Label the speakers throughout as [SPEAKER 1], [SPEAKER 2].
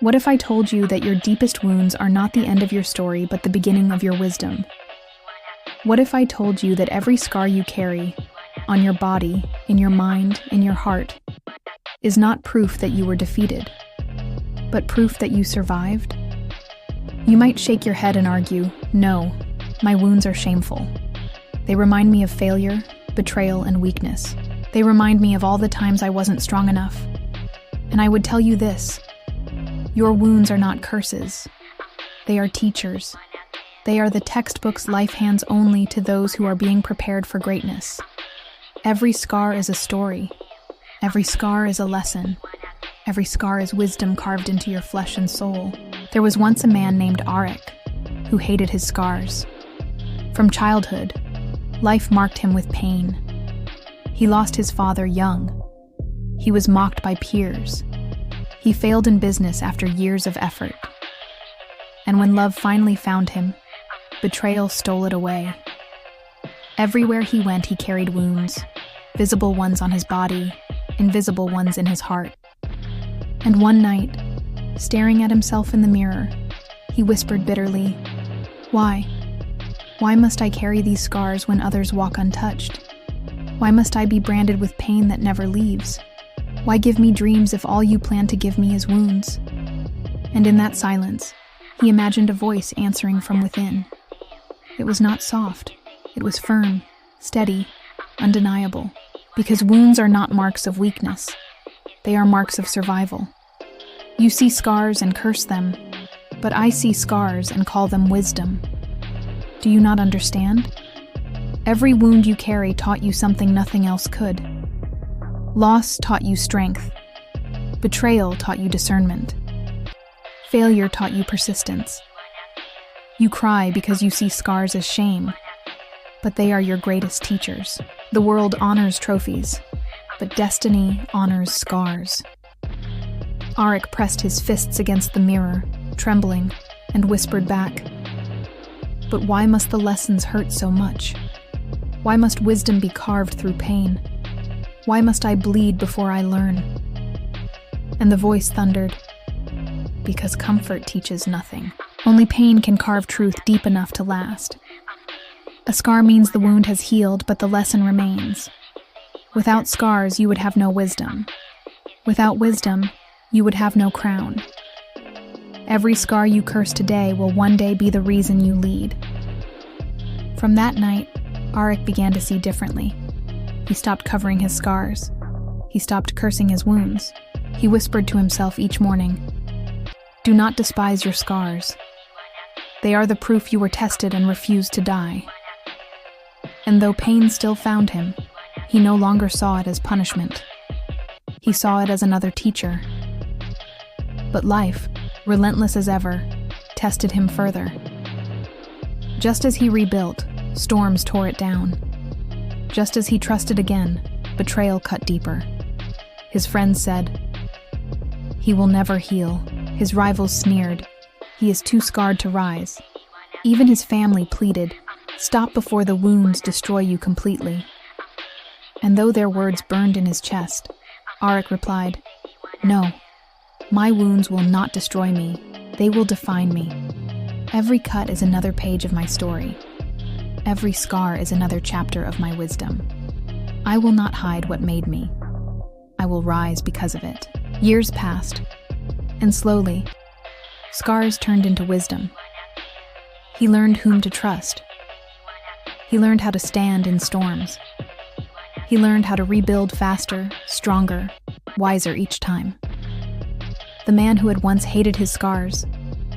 [SPEAKER 1] What if I told you that your deepest wounds are not the end of your story, but the beginning of your wisdom? What if I told you that every scar you carry, on your body, in your mind, in your heart, is not proof that you were defeated, but proof that you survived? You might shake your head and argue, no, my wounds are shameful. They remind me of failure, betrayal, and weakness. They remind me of all the times I wasn't strong enough. And I would tell you this: your wounds are not curses. They are teachers. They are the textbook's life hands only to those who are being prepared for greatness. Every scar is a story. Every scar is a lesson. Every scar is wisdom carved into your flesh and soul. There was once a man named Arik who hated his scars. From childhood, life marked him with pain. He lost his father young. He was mocked by peers. He failed in business after years of effort. And when love finally found him, betrayal stole it away. Everywhere he went, he carried wounds, visible ones on his body, invisible ones in his heart. And one night, staring at himself in the mirror, he whispered bitterly, "Why? Why must I carry these scars when others walk untouched? Why must I be branded with pain that never leaves? Why give me dreams if all you plan to give me is wounds?" And in that silence, he imagined a voice answering from within. It was not soft. It was firm, steady, undeniable. Because wounds are not marks of weakness. They are marks of survival. You see scars and curse them, but I see scars and call them wisdom. Do you not understand? Every wound you carry taught you something nothing else could. Loss taught you strength. Betrayal taught you discernment. Failure taught you persistence. You cry because you see scars as shame, but they are your greatest teachers. The world honors trophies, but destiny honors scars. Arik pressed his fists against the mirror, trembling, and whispered back, "But why must the lessons hurt so much? Why must wisdom be carved through pain? Why must I bleed before I learn?" And the voice thundered, "Because comfort teaches nothing. Only pain can carve truth deep enough to last. A scar means the wound has healed, but the lesson remains. Without scars, you would have no wisdom. Without wisdom, you would have no crown. Every scar you curse today will one day be the reason you lead." From that night, Arik began to see differently. He stopped covering his scars. He stopped cursing his wounds. He whispered to himself each morning, "Do not despise your scars. They are the proof you were tested and refused to die." And though pain still found him, he no longer saw it as punishment. He saw it as another teacher. But life, relentless as ever, tested him further. Just as he rebuilt, storms tore it down. Just as he trusted again, betrayal cut deeper. His friends said, "He will never heal." His rivals sneered, "He is too scarred to rise." Even his family pleaded, "Stop before the wounds destroy you completely." And though their words burned in his chest, Arik replied, "No, my wounds will not destroy me. They will define me. Every cut is another page of my story. Every scar is another chapter of my wisdom. I will not hide what made me. I will rise because of it." Years passed, and slowly, scars turned into wisdom. He learned whom to trust. He learned how to stand in storms. He learned how to rebuild faster, stronger, wiser each time. The man who had once hated his scars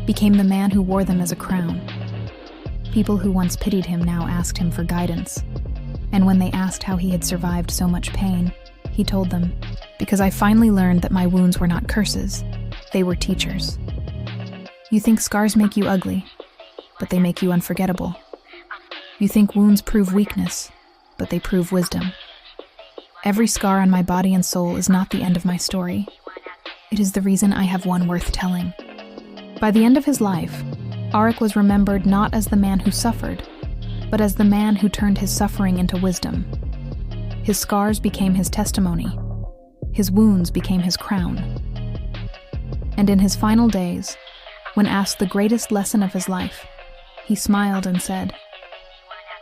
[SPEAKER 1] became the man who wore them as a crown. People who once pitied him now asked him for guidance. And when they asked how he had survived so much pain, he told them, "Because I finally learned that my wounds were not curses, they were teachers." You think scars make you ugly, but they make you unforgettable. You think wounds prove weakness, but they prove wisdom. Every scar on my body and soul is not the end of my story. It is the reason I have one worth telling. By the end of his life, Arik was remembered not as the man who suffered, but as the man who turned his suffering into wisdom. His scars became his testimony. His wounds became his crown. And in his final days, when asked the greatest lesson of his life, he smiled and said,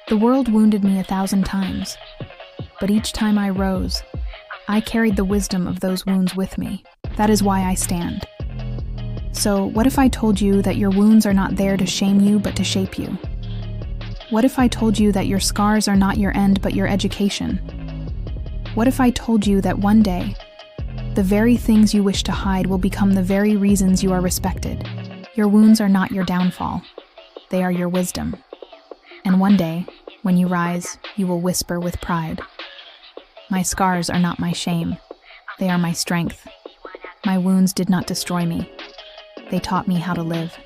[SPEAKER 1] "The world wounded me 1,000 times, but each time I rose, I carried the wisdom of those wounds with me. That is why I stand." So, what if I told you that your wounds are not there to shame you but to shape you? What if I told you that your scars are not your end but your education? What if I told you that one day, the very things you wish to hide will become the very reasons you are respected? Your wounds are not your downfall. They are your wisdom. And one day, when you rise, you will whisper with pride, "My scars are not my shame. They are my strength. My wounds did not destroy me. They taught me how to live."